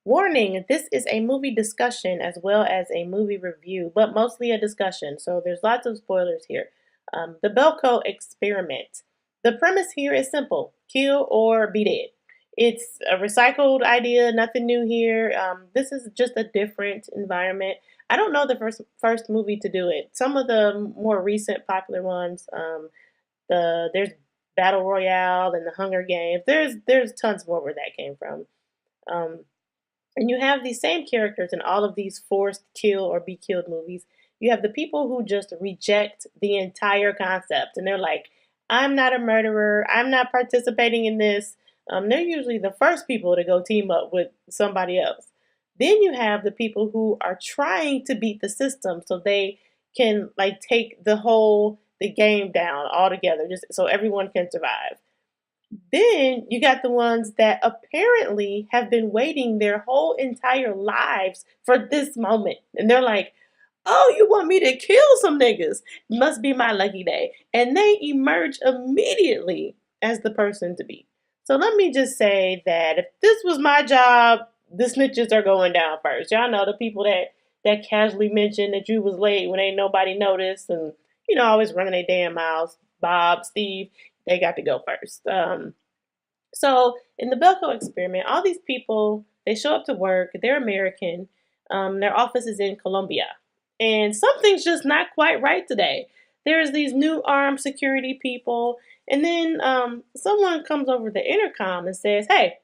Warning, this is a movie discussion as well as a movie review, but mostly a discussion, so there's lots of spoilers here. The Belko experiment. The premise here is simple: kill or be dead. It's a recycled idea, nothing new here. This is just a different environment. I don't know the first movie to do it. Some of the more recent popular ones, there's Battle Royale and the Hunger Games. There's tons more where that came from. Um, and you have these same characters in all of these forced kill or be killed movies. You have the people who just reject the entire concept and they're like, I'm not a murderer. I'm not participating in this. They're usually the first people to go team up with somebody else. Then you have the people who are trying to beat the system so they can like take the game down altogether just so everyone can survive. Then you got the ones that apparently have been waiting their whole entire lives for this moment. And they're like, oh, you want me to kill some niggas? Must be my lucky day. And they emerge immediately as the person to beat. So let me just say that if this was my job, the snitches are going down first. Y'all know the people that casually mention that you was late when ain't nobody noticed and, always running their damn mouths. Bob, Steve, they got to go first. So in the Belko experiment, all these people they show up to work. They're American. Their office is in Colombia, and something's just not quite right today. There's these new armed security people, and then someone comes over the intercom and says, "Hey,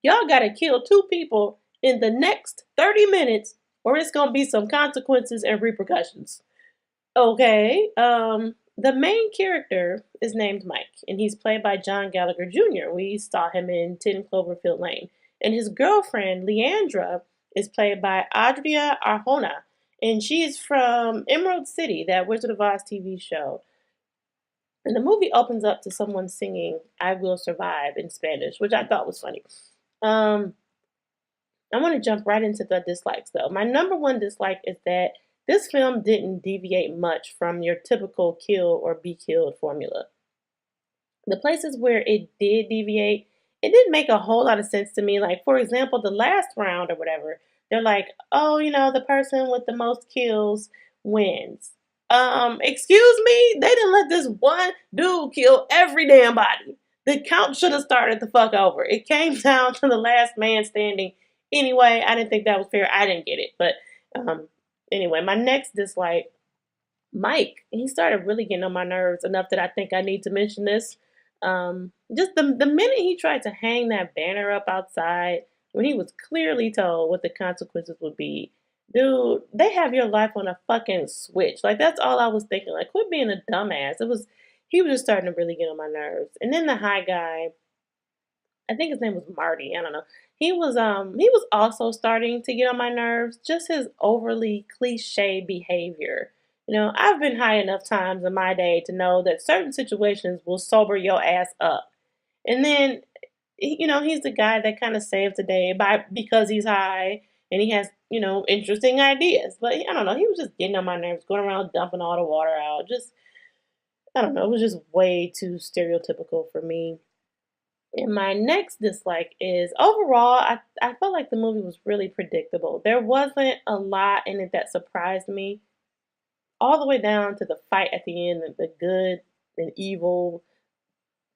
y'all got to kill two people in the next 30 minutes, or it's gonna be some consequences and repercussions." Okay. The main character is named Mike, and he's played by John Gallagher Jr. We saw him in 10 Cloverfield Lane. And his girlfriend, Leandra, is played by Adria Arjona, and she's from Emerald City, that Wizard of Oz TV show. And the movie opens up to someone singing I Will Survive in Spanish, which I thought was funny. Um, I want to jump right into the dislikes though. My number one dislike is that this film didn't deviate much from your typical kill or be killed formula. The places where it did deviate, it didn't make a whole lot of sense to me. Like, for example, the last round or whatever, they're like, oh, the person with the most kills wins. Excuse me? They didn't let this one dude kill every damn body. The count should have started the fuck over. It came down to the last man standing. Anyway, I didn't think that was fair. I didn't get it. But um, anyway, my next dislike, Mike, he started really getting on my nerves enough that I think I need to mention this. Just the minute he tried to hang that banner up outside, when he was clearly told what the consequences would be, dude, they have your life on a fucking switch. Like that's all I was thinking. Like, quit being a dumbass. He was just starting to really get on my nerves. And then the high guy, I think his name was Marty. I don't know. He was also starting to get on my nerves. Just his overly cliche behavior. I've been high enough times in my day to know that certain situations will sober your ass up. And then, he's the guy that kind of saves the day because he's high and he has, interesting ideas. But I don't know. He was just getting on my nerves, going around dumping all the water out. Just, I don't know. It was just way too stereotypical for me. And my next dislike is overall, I felt like the movie was really predictable. There wasn't a lot in it that surprised me, all the way down to the fight at the end, the good and evil.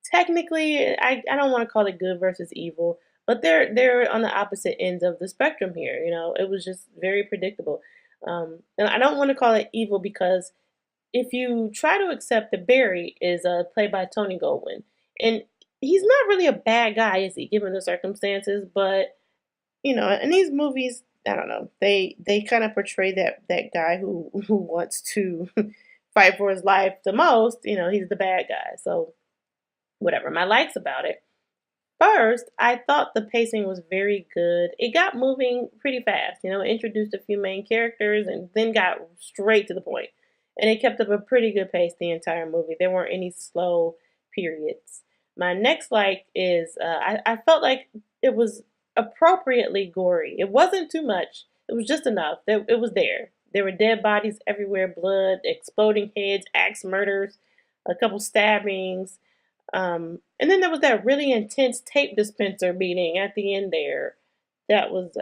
Technically, I don't want to call it good versus evil, but they're on the opposite ends of the spectrum here. It was just very predictable. And I don't want to call it evil because if you try to accept that Barry is played by Tony Goldwyn, and he's not really a bad guy, is he, given the circumstances? But in these movies, I don't know, they kind of portray that guy who wants to fight for his life the most. He's the bad guy. So whatever. My likes about it. First, I thought the pacing was very good. It got moving pretty fast. Introduced a few main characters and then got straight to the point. And it kept up a pretty good pace the entire movie. There weren't any slow periods. My next like is I felt like it was appropriately gory. It wasn't too much. It was just enough. It was there. There were dead bodies everywhere, blood, exploding heads, axe murders, a couple stabbings. And then there was that really intense tape dispenser beating at the end there that was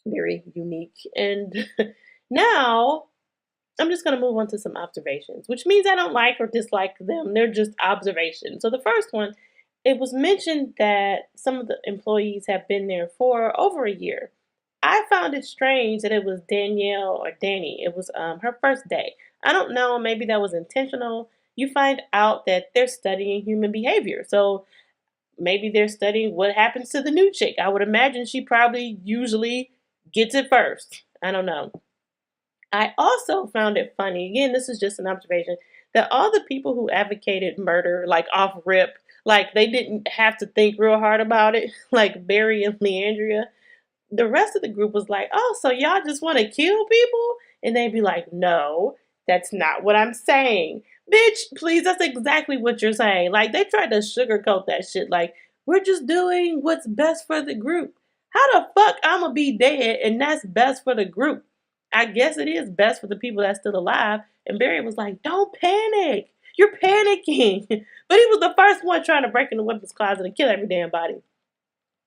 very unique. And now I'm just going to move on to some observations, which means I don't like or dislike them. They're just observations. So the first one, it was mentioned that some of the employees have been there for over a year. I found it strange that it was Danielle or Danny. It was her first day. I don't know, maybe that was intentional. You find out that they're studying human behavior. So maybe they're studying what happens to the new chick. I would imagine she probably usually gets it first. I don't know. I also found it funny, again, this is just an observation, that all the people who advocated murder, like off rip, like they didn't have to think real hard about it, like Barry and Leandria, the rest of the group was like, oh, so y'all just want to kill people? And they'd be like, no, that's not what I'm saying. Bitch, please, that's exactly what you're saying. Like, they tried to sugarcoat that shit. Like, we're just doing what's best for the group. How the fuck I'm gonna be dead and that's best for the group? I guess it is best for the people that's still alive. And Barry was like, don't panic. You're panicking. But he was the first one trying to break in the weapons closet and kill every damn body.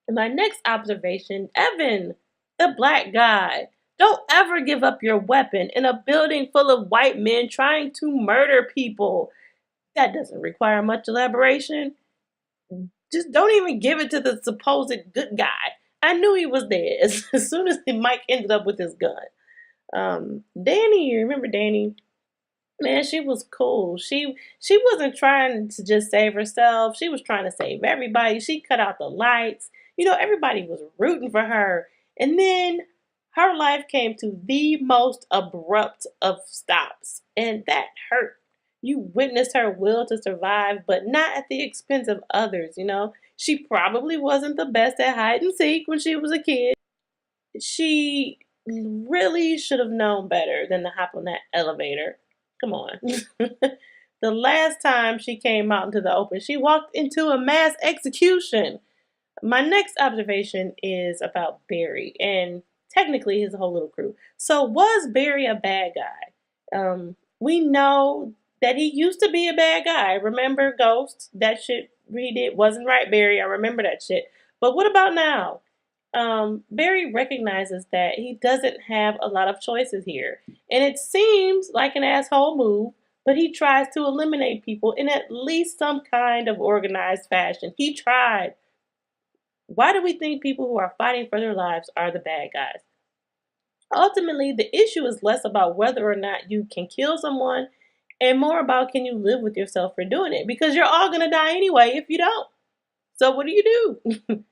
And my next observation, Evan, the black guy. Don't ever give up your weapon in a building full of white men trying to murder people. That doesn't require much elaboration. Just don't even give it to the supposed good guy. I knew he was dead as soon as Mike ended up with his gun. Danny, remember Danny? Man, she was cool. She wasn't trying to just save herself. She was trying to save everybody. She cut out the lights. You know, everybody was rooting for her. And then her life came to the most abrupt of stops. And that hurt. You witnessed her will to survive, but not at the expense of others, you know. She probably wasn't the best at hide and seek when she was a kid. She really should have known better than to hop on that elevator. Come on. The last time she came out into the open, she walked into a mass execution. My next observation is about Barry and technically his whole little crew. So, was Barry a bad guy? We know that he used to be a bad guy. Remember Ghost? That shit he did wasn't right, Barry. I remember that shit. But what about now? Barry recognizes that he doesn't have a lot of choices here. And it seems like an asshole move, but he tries to eliminate people in at least some kind of organized fashion. He tried. Why do we think people who are fighting for their lives are the bad guys? Ultimately, the issue is less about whether or not you can kill someone and more about can you live with yourself for doing it, because you're all going to die anyway if you don't. So what do you do?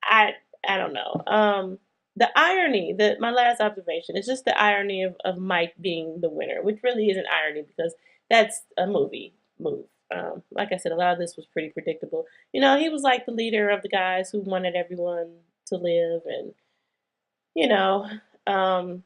I I don't know. The irony, that my last observation is just the irony of Mike being the winner, which really isn't irony because that's a movie move. Like I said, a lot of this was pretty predictable. You know, he was like the leader of the guys who wanted everyone to live, and you know, um,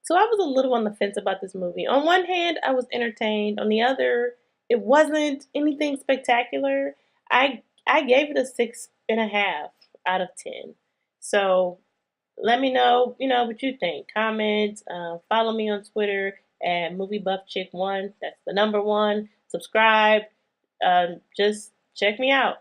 so I was a little on the fence about this movie. On one hand, I was entertained. On the other, it wasn't anything spectacular. I gave it a 6.5 out of 10. So let me know, what you think. Comment. Follow me on Twitter at MovieBuffChick1. That's the number one. Subscribe. Just check me out.